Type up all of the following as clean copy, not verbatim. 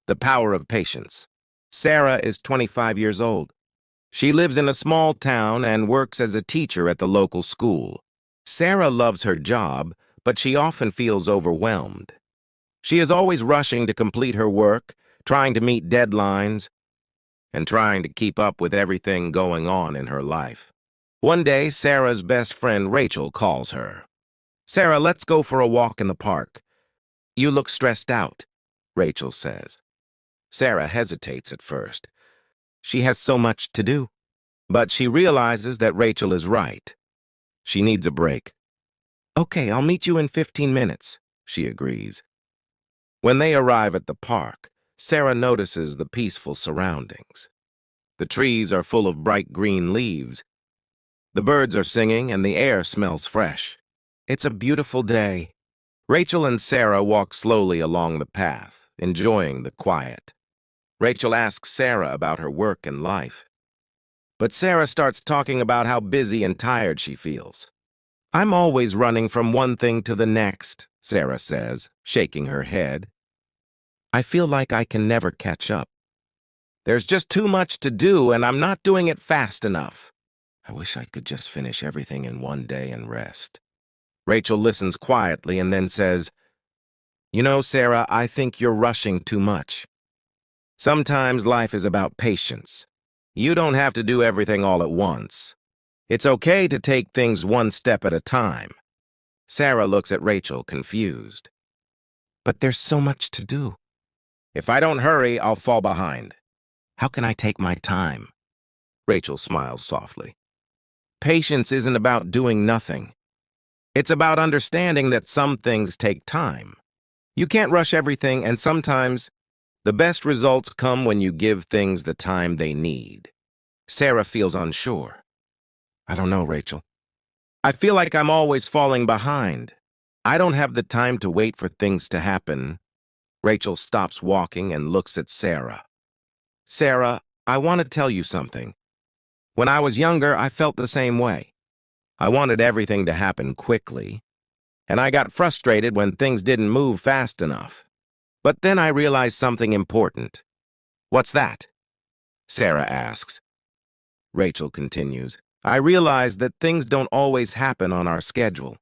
The Power of Patience. Sarah is 25 years old. She lives in a small town and works as a teacher at the local school. Sarah loves her job, but she often feels overwhelmed. She is always rushing to complete her work, trying to meet deadlines, and trying to keep up with everything going on in her life. One day, Sarah's best friend Rachel calls her. "Sarah, let's go for a walk in the park." "You look stressed out," Rachel says. Sarah hesitates at first. She has so much to do. But she realizes that Rachel is right. She needs a break. "Okay, I'll meet you in 15 minutes, she agrees. When they arrive at the park, Sarah notices the peaceful surroundings. The trees are full of bright green leaves. The birds are singing and the air smells fresh. It's a beautiful day. Rachel and Sarah walk slowly along the path, enjoying the quiet. Rachel asks Sarah about her work and life. But Sarah starts talking about how busy and tired she feels. "I'm always running from one thing to the next," Sarah says, shaking her head. "I feel like I can never catch up. There's just too much to do and I'm not doing it fast enough. I wish I could just finish everything in one day and rest." Rachel listens quietly and then says, "You know, Sarah, I think you're rushing too much. Sometimes life is about patience. You don't have to do everything all at once. It's okay to take things one step at a time." Sarah looks at Rachel, confused. "But there's so much to do. If I don't hurry, I'll fall behind. How can I take my time?" Rachel smiles softly. "Patience isn't about doing nothing. It's about understanding that some things take time. You can't rush everything, and sometimes the best results come when you give things the time they need." Sarah feels unsure. "I don't know, Rachel. I feel like I'm always falling behind. I don't have the time to wait for things to happen." Rachel stops walking and looks at Sarah. "Sarah, I want to tell you something. When I was younger, I felt the same way. I wanted everything to happen quickly, and I got frustrated when things didn't move fast enough. But then I realized something important." "What's that?" Sarah asks. Rachel continues, "I realized that things don't always happen on our schedule.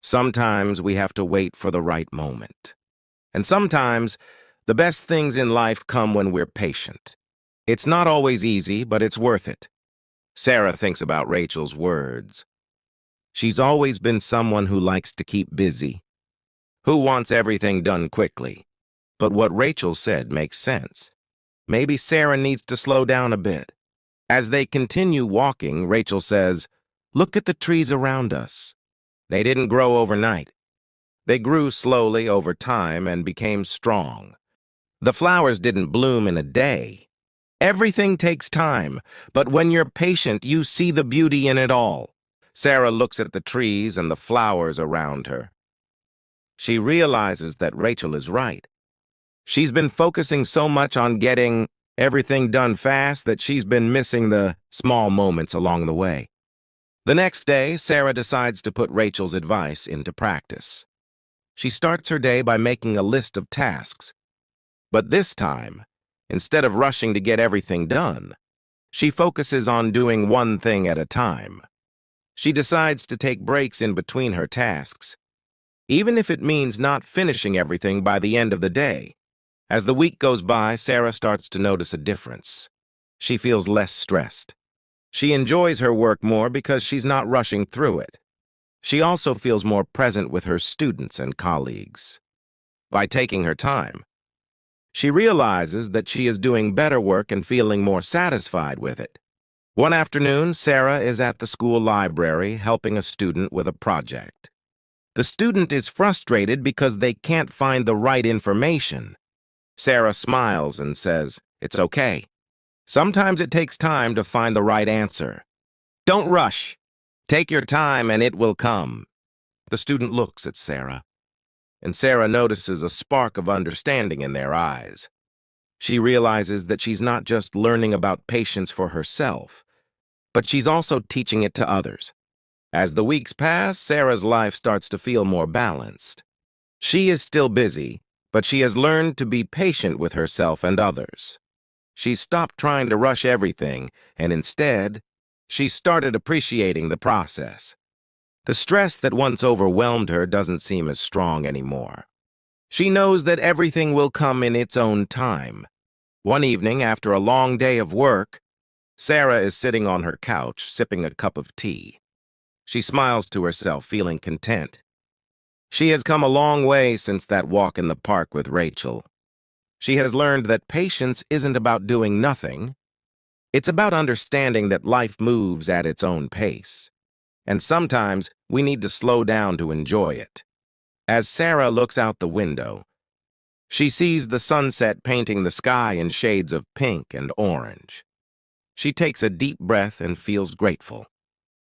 Sometimes we have to wait for the right moment. And sometimes the best things in life come when we're patient. It's not always easy, but it's worth it." Sarah thinks about Rachel's words. She's always been someone who likes to keep busy, who wants everything done quickly. But what Rachel said makes sense. Maybe Sarah needs to slow down a bit. As they continue walking, Rachel says, "Look at the trees around us. They didn't grow overnight. They grew slowly over time and became strong. The flowers didn't bloom in a day. Everything takes time, but when you're patient, you see the beauty in it all." Sarah looks at the trees and the flowers around her. She realizes that Rachel is right. She's been focusing so much on getting everything done fast that she's been missing the small moments along the way. The next day, Sarah decides to put Rachel's advice into practice. She starts her day by making a list of tasks. But this time, instead of rushing to get everything done, she focuses on doing one thing at a time. She decides to take breaks in between her tasks, even if it means not finishing everything by the end of the day. As the week goes by, Sarah starts to notice a difference. She feels less stressed. She enjoys her work more because she's not rushing through it. She also feels more present with her students and colleagues. By taking her time, she realizes that she is doing better work and feeling more satisfied with it. One afternoon, Sarah is at the school library helping a student with a project. The student is frustrated because they can't find the right information. Sarah smiles and says, "It's okay. Sometimes it takes time to find the right answer. Don't rush. Take your time and it will come." The student looks at Sarah, and Sarah notices a spark of understanding in their eyes. She realizes that she's not just learning about patience for herself, but she's also teaching it to others. As the weeks pass, Sarah's life starts to feel more balanced. She is still busy, but she has learned to be patient with herself and others. She stopped trying to rush everything, and instead, she started appreciating the process. The stress that once overwhelmed her doesn't seem as strong anymore. She knows that everything will come in its own time. One evening, after a long day of work, Sarah is sitting on her couch, sipping a cup of tea. She smiles to herself, feeling content. She has come a long way since that walk in the park with Rachel. She has learned that patience isn't about doing nothing. It's about understanding that life moves at its own pace. And sometimes we need to slow down to enjoy it. As Sarah looks out the window, she sees the sunset painting the sky in shades of pink and orange. She takes a deep breath and feels grateful.